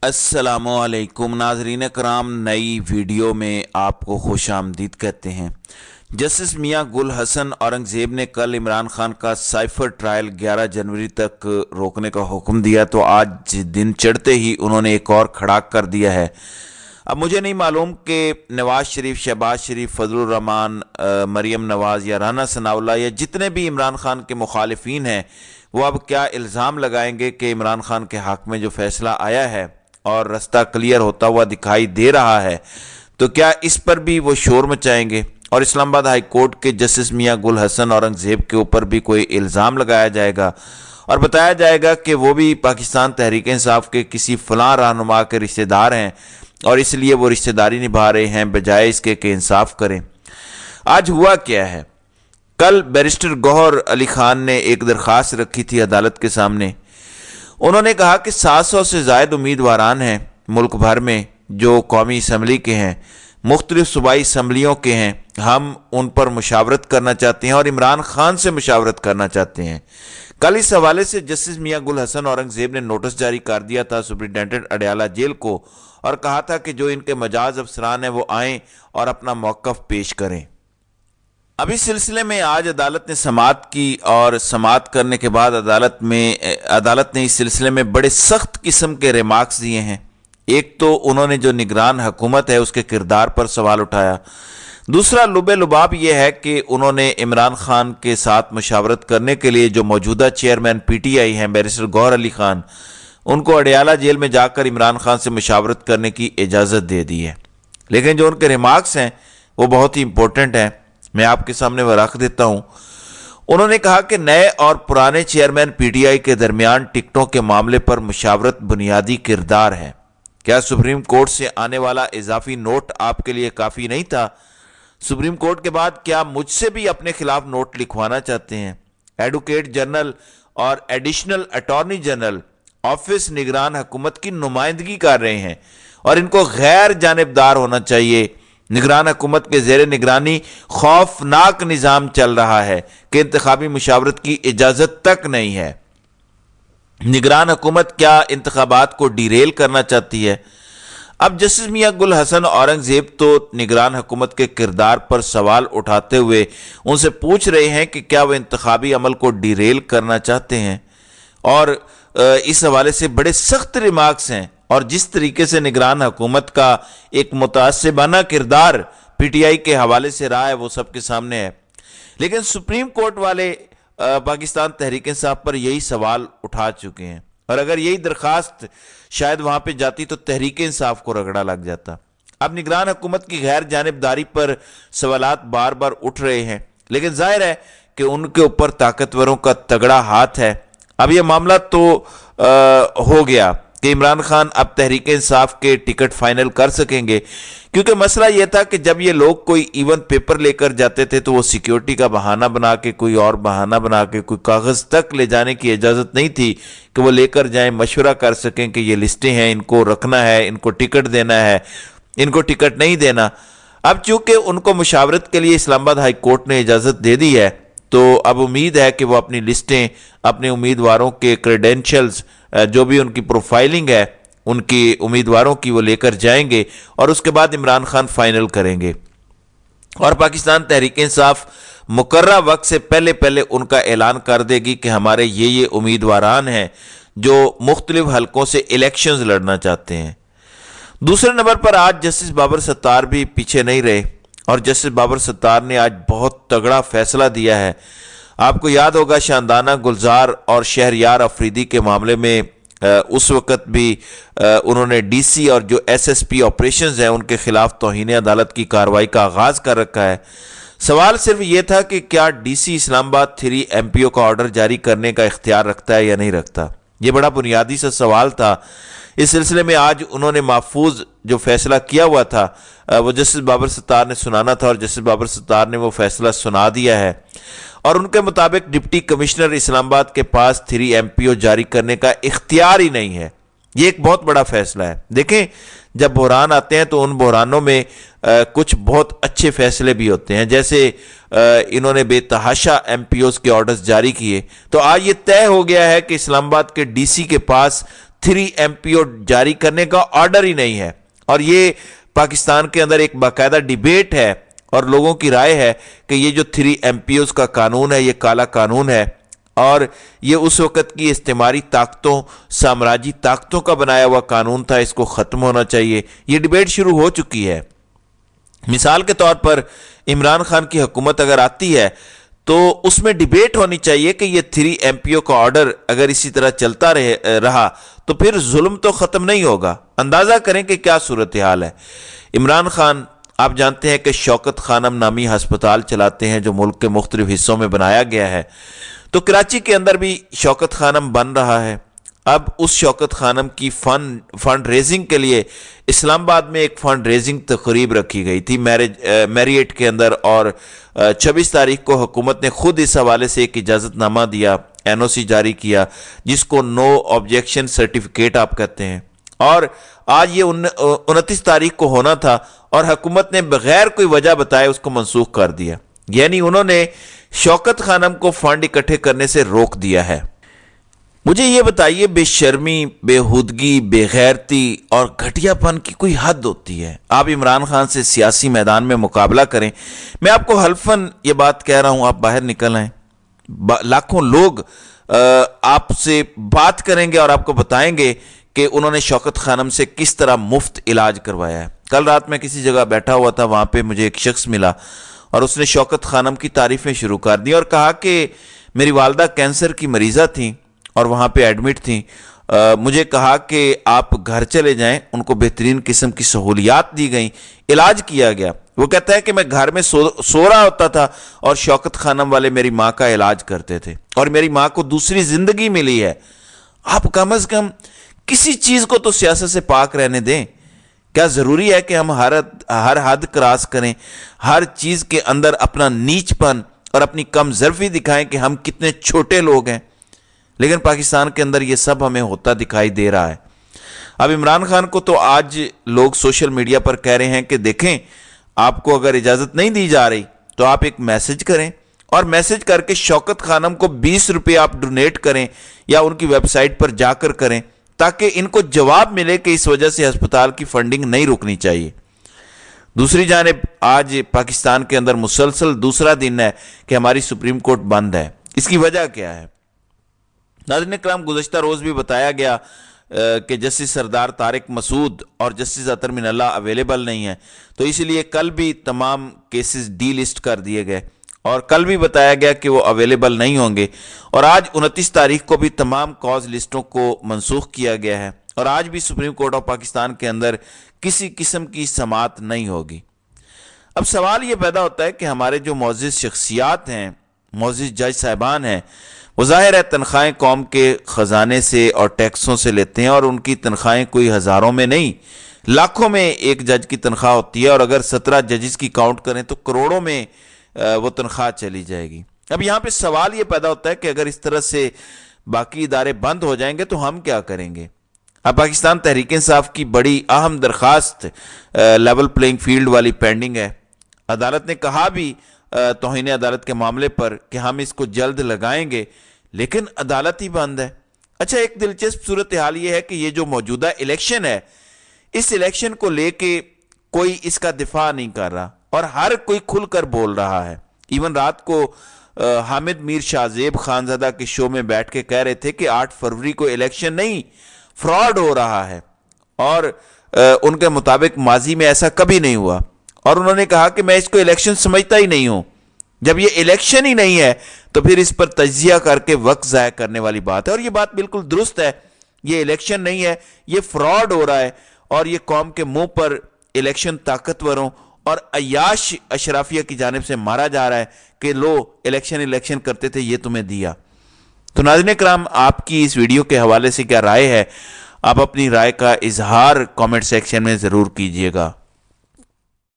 अस्सलामुअलैकुम नाज़रीन कराम, नई वीडियो में आपको खुश आमदीद कहते हैं। जस्टिस मियां गुल हसन औरंगज़ेब ने कल इमरान खान का साइफर ट्रायल 11 जनवरी तक रोकने का हुक्म दिया, तो आज दिन चढ़ते ही उन्होंने एक और खड़ा कर दिया है। अब मुझे नहीं मालूम कि नवाज शरीफ, शहबाज शरीफ, फजलुर रहमान, मरीम नवाज या राना सनाउल्लाह या जितने भी इमरान खान के मुखालिफिन हैं वो अब क्या इल्ज़ाम लगाएंगे कि इमरान खान के हक़ में जो फ़ैसला आया है और रास्ता क्लियर होता हुआ दिखाई दे रहा है, तो क्या इस पर भी वो शोर मचाएंगे और इस्लामाबाद हाई कोर्ट के जस्टिस मियां गुल हसन औरंगज़ेब के ऊपर भी कोई इल्ज़ाम लगाया जाएगा और बताया जाएगा कि वो भी पाकिस्तान तहरीक इंसाफ के किसी फलां रहनुमा के रिश्तेदार हैं और इसलिए वो रिश्तेदारी निभा रहे हैं बजाय इसके कि इंसाफ करें। आज हुआ क्या है? कल बैरिस्टर गौहर अली खान ने एक दरख्वास्त रखी थी अदालत के सामने। उन्होंने कहा कि 700 से ज़ायद उम्मीदवारान हैं मुल्क भर में जो कौमी असम्बली के हैं, मुख्तलिफ सूबाई असम्बलियों के हैं। हम उन पर मुशावरत करना चाहते हैं और इमरान खान से मुशावरत करना चाहते हैं। कल इस हवाले से जस्टिस मियां गुल हसन औरंगज़ेब ने नोटिस जारी कर दिया था सुप्रिटेंडेंट अडयाला जेल को और कहा था कि जो इनके मजाज अफसरान हैं वो आएँ और अपना मौक़िफ़ पेश करें। अब इस सिलसिले में आज अदालत ने समाअत की और समाअत करने के बाद अदालत ने इस सिलसिले में बड़े सख्त किस्म के रिमार्क्स दिए हैं। एक तो उन्होंने जो निगरान हुकूमत है उसके किरदार पर सवाल उठाया। दूसरा लुबे लुबाब यह है कि उन्होंने इमरान खान के साथ मुशावरत करने के लिए जो मौजूदा चेयरमैन PTI हैं बैरिस्टर गौहर अली खान, उनको अडयाला जेल में जाकर इमरान खान से मुशावरत करने की इजाज़त दे दी है। लेकिन जो उनके रिमार्क्स हैं वो बहुत ही इंपॉर्टेंट हैं, मैं आपके सामने वो रख देता हूं। उन्होंने कहा कि नए और पुराने चेयरमैन PTI के दरमियान टिकटों के मामले पर मुशावरत बुनियादी किरदार है। क्या सुप्रीम कोर्ट से आने वाला इजाफी नोट आपके लिए काफ़ी नहीं था? सुप्रीम कोर्ट के बाद क्या मुझसे भी अपने खिलाफ नोट लिखवाना चाहते हैं? एडवोकेट जनरल और एडिशनल अटॉर्नी जनरल ऑफिस निगरान हुकूमत की नुमाइंदगी कर रहे हैं और इनको गैर जानिबदार होना चाहिए। निगरान हुकूमत के ज़ेर निगरानी खौफनाक निज़ाम चल रहा है कि इंतखाबी मुशावरत की इजाज़त तक नहीं है। निगरान हुकूमत क्या इंतखाबात को डिरेल करना चाहती है? अब जस्टिस मियां गुल हसन औरंगज़ेब तो निगरान हुकूमत के किरदार पर सवाल उठाते हुए उनसे पूछ रहे हैं कि क्या वो इंतखाबी अमल को डिरेल करना चाहते हैं, और इस हवाले से बड़े सख्त रिमार्क्स हैं और जिस तरीके से निगरान हुकूमत का एक मुतासिबाना किरदार PTI के हवाले से रहा है वो सबके सामने है। लेकिन सुप्रीम कोर्ट वाले पाकिस्तान तहरीक इंसाफ पर यही सवाल उठा चुके हैं और अगर यही दरखास्त शायद वहां पे जाती तो तहरीक इंसाफ को रगड़ा लग जाता। अब निगरान हुकूमत की गैर जानिबदारी पर सवालात बार बार उठ रहे हैं, लेकिन जाहिर है कि उनके ऊपर ताकतवरों का तगड़ा हाथ है। अब यह मामला तो हो गया कि इमरान खान अब तहरीक इंसाफ के टिकट फाइनल कर सकेंगे, क्योंकि मसला यह था कि जब ये लोग कोई इवन पेपर लेकर जाते थे तो वो सिक्योरिटी का बहाना बना के, कोई और बहाना बना के, कोई कागज़ तक ले जाने की इजाज़त नहीं थी कि वो लेकर जाएं, मशवरा कर सकें कि ये लिस्टें हैं, इनको रखना है, इनको टिकट देना है, इनको टिकट नहीं देना। अब चूंकि उनको मुशावरत के लिए इस्लामाबाद हाई कोर्ट ने इजाज़त दे दी है, तो अब उम्मीद है कि वो अपनी लिस्टें, अपने उम्मीदवारों के क्रेडेंशियल्स, जो भी उनकी प्रोफाइलिंग है उनकी उम्मीदवारों की, वो लेकर जाएंगे और उसके बाद इमरान खान फाइनल करेंगे और पाकिस्तान तहरीक इंसाफ मुकर्रर वक्त से पहले पहले उनका ऐलान कर देगी कि हमारे ये उम्मीदवारान हैं जो मुख्तलिफ हलकों से इलेक्शंस लड़ना चाहते हैं। दूसरे नंबर पर आज जस्टिस बाबर सत्तार भी पीछे नहीं रहे और जस्टिस बाबर सत्तार ने आज बहुत तगड़ा फैसला दिया है। आपको याद होगा शानदाना गुलजार और शहरयार अफरीदी के मामले में उस वक़्त भी उन्होंने DC और जो SSP ऑपरेशंस हैं उनके खिलाफ तौहीन अदालत की कार्रवाई का आगाज़ कर रखा है। सवाल सिर्फ ये था कि क्या DC इस्लामाबाद 3 MPO का ऑर्डर जारी करने का इख्तियार रखता है या नहीं रखता। ये बड़ा बुनियादी सा सवाल था। इस सिलसिले में आज उन्होंने महफूज जो फैसला किया हुआ था वो जस्टिस बाबर सत्तार ने सुनाना था और जस्टिस बाबर सत्तार ने वो फैसला सुना दिया है और उनके मुताबिक डिप्टी कमिश्नर इस्लामाबाद के पास 3 MPO जारी करने का इख्तियार ही नहीं है। ये एक बहुत बड़ा फैसला है। देखें, जब बहरान आते हैं तो उन बहरानों में कुछ बहुत अच्छे फैसले भी होते हैं, जैसे इन्होंने बेतहाशा MPOs के ऑर्डर्स जारी किए, तो आज ये तय हो गया है कि इस्लामाबाद के DC के पास 3 MPO جاری کرنے کا آرڈر ہی نہیں ہے، اور یہ پاکستان کے اندر ایک باقاعدہ ڈیبیٹ ہے اور لوگوں کی رائے ہے کہ یہ جو 3 MPOs کا قانون ہے یہ کالا قانون ہے، اور یہ اس وقت کی استعماری طاقتوں، سامراجی طاقتوں کا بنایا ہوا قانون تھا، اس کو ختم ہونا چاہیے۔ یہ ڈیبیٹ شروع ہو چکی ہے۔ مثال کے طور پر عمران خان کی حکومت اگر آتی ہے تو اس میں ڈیبیٹ ہونی چاہیے کہ یہ 3 MPO کا آرڈر اگر اسی طرح چلتا رہا تو پھر ظلم تو ختم نہیں ہوگا۔ اندازہ کریں کہ کیا صورتحال ہے۔ عمران خان آپ جانتے ہیں کہ شوکت خانم نامی ہسپتال چلاتے ہیں جو ملک کے مختلف حصوں میں بنایا گیا ہے، تو کراچی کے اندر بھی شوکت خانم بن رہا ہے۔ اب اس شوکت خانم کی فنڈ ریزنگ کے لیے اسلام آباد میں ایک فنڈ ریزنگ تقریب رکھی گئی تھی میریٹ کے اندر، اور 26 تاریخ کو حکومت نے خود اس حوالے سے ایک اجازت نامہ دیا، NOC جاری کیا، جس کو نو آبجیکشن سرٹیفکیٹ آپ کہتے ہیں، اور آج یہ 29 تاریخ کو ہونا تھا اور حکومت نے بغیر کوئی وجہ بتائے اس کو منسوخ کر دیا، یعنی انہوں نے شوکت خانم کو فنڈ اکٹھے کرنے سے روک دیا ہے۔ مجھے یہ بتائیے، بے شرمی، بے ہودگی، بے غیرتی اور گھٹیا پن کی کوئی حد ہوتی ہے؟ آپ عمران خان سے سیاسی میدان میں مقابلہ کریں، میں آپ کو حلفاً یہ بات کہہ رہا ہوں، آپ باہر نکل آئیں، لاکھوں لوگ آپ سے بات کریں گے اور آپ کو بتائیں گے کہ انہوں نے شوکت خانم سے کس طرح مفت علاج کروایا ہے۔ کل رات میں کسی جگہ بیٹھا ہوا تھا، وہاں پہ مجھے ایک شخص ملا اور اس نے شوکت خانم کی تعریفیں شروع کر دی اور کہا کہ میری والدہ کینسر کی مریضہ تھیں اور وہاں پہ ایڈمٹ تھیں، مجھے کہا کہ آپ گھر چلے جائیں، ان کو بہترین قسم کی سہولیات دی گئیں، علاج کیا گیا۔ وہ کہتا ہے کہ میں گھر میں سو رہا ہوتا تھا اور شوکت خانم والے میری ماں کا علاج کرتے تھے اور میری ماں کو دوسری زندگی ملی ہے۔ آپ کم از کم کسی چیز کو تو سیاست سے پاک رہنے دیں۔ کیا ضروری ہے کہ ہم ہر حد کراس کریں، ہر چیز کے اندر اپنا نیچ پن اور اپنی کم ظرفی دکھائیں کہ ہم کتنے چھوٹے لوگ ہیں؟ لیکن پاکستان کے اندر یہ سب ہمیں ہوتا دکھائی دے رہا ہے۔ اب عمران خان کو تو آج لوگ سوشل میڈیا پر کہہ رہے ہیں کہ دیکھیں، آپ کو اگر اجازت نہیں دی جا رہی تو آپ ایک میسج کریں اور میسج کر کے شوکت خانم کو 20 روپے آپ ڈونیٹ کریں یا ان کی ویب سائٹ پر جا کر کریں، تاکہ ان کو جواب ملے کہ اس وجہ سے ہسپتال کی فنڈنگ نہیں رکنی چاہیے۔ دوسری جانب آج پاکستان کے اندر مسلسل دوسرا دن ہے کہ ہماری سپریم کورٹ بند ہے۔ اس کی وجہ کیا ہے؟ ناظرین کرام، گزشتہ روز بھی بتایا گیا کہ جسٹس سردار طارق مسعود اور جسٹس اطہر من اللہ اویلیبل نہیں ہیں، تو اس لیے کل بھی تمام کیسز ڈی لسٹ کر دیے گئے اور کل بھی بتایا گیا کہ وہ اویلیبل نہیں ہوں گے، اور آج 29 تاریخ کو بھی تمام کاز لسٹوں کو منسوخ کیا گیا ہے، اور آج بھی سپریم کورٹ آف پاکستان کے اندر کسی قسم کی سماعت نہیں ہوگی۔ اب سوال یہ پیدا ہوتا ہے کہ ہمارے جو معزز شخصیات ہیں، معزز جج صاحبان ہیں، وہ ظاہر ہے تنخواہیں قوم کے خزانے سے اور ٹیکسوں سے لیتے ہیں، اور ان کی تنخواہیں کوئی ہزاروں میں نہیں، لاکھوں میں ایک جج کی تنخواہ ہوتی ہے، اور اگر 17 ججز کی کاؤنٹ کریں تو کروڑوں میں وہ تنخواہ چلی جائے گی۔ اب یہاں پہ سوال یہ پیدا ہوتا ہے کہ اگر اس طرح سے باقی ادارے بند ہو جائیں گے تو ہم کیا کریں گے؟ اب پاکستان تحریک انصاف کی بڑی اہم درخواست لیول پلینگ فیلڈ والی پینڈنگ ہے۔ عدالت نے کہا بھی توہین عدالت کے معاملے پر کہ ہم اس کو جلد لگائیں گے، لیکن عدالت ہی بند ہے۔ اچھا، ایک دلچسپ صورتحال یہ ہے کہ یہ جو موجودہ الیکشن ہے، اس الیکشن کو لے کے کوئی اس کا دفاع نہیں کر رہا اور ہر کوئی کھل کر بول رہا ہے۔ ایون رات کو حامد میر شاہ زیب خانزادہ کے شو میں بیٹھ کے کہہ رہے تھے کہ 8 فروری کو الیکشن نہیں، فراڈ ہو رہا ہے، اور ان کے مطابق ماضی میں ایسا کبھی نہیں ہوا، اور انہوں نے کہا کہ میں اس کو الیکشن سمجھتا ہی نہیں ہوں۔ جب یہ الیکشن ہی نہیں ہے تو پھر اس پر تجزیہ کر کے وقت ضائع کرنے والی بات ہے، اور یہ بات بالکل درست ہے۔ یہ الیکشن نہیں ہے، یہ فراڈ ہو رہا ہے، اور یہ قوم کے منہ پر الیکشن طاقتوروں اور عیاش اشرافیہ کی جانب سے مارا جا رہا ہے کہ لو الیکشن کرتے تھے، یہ تمہیں دیا۔ تو ناظرین کرام، آپ کی اس ویڈیو کے حوالے سے کیا رائے ہے؟ آپ اپنی رائے کا اظہار کامنٹ سیکشن میں ضرور کیجیے گا۔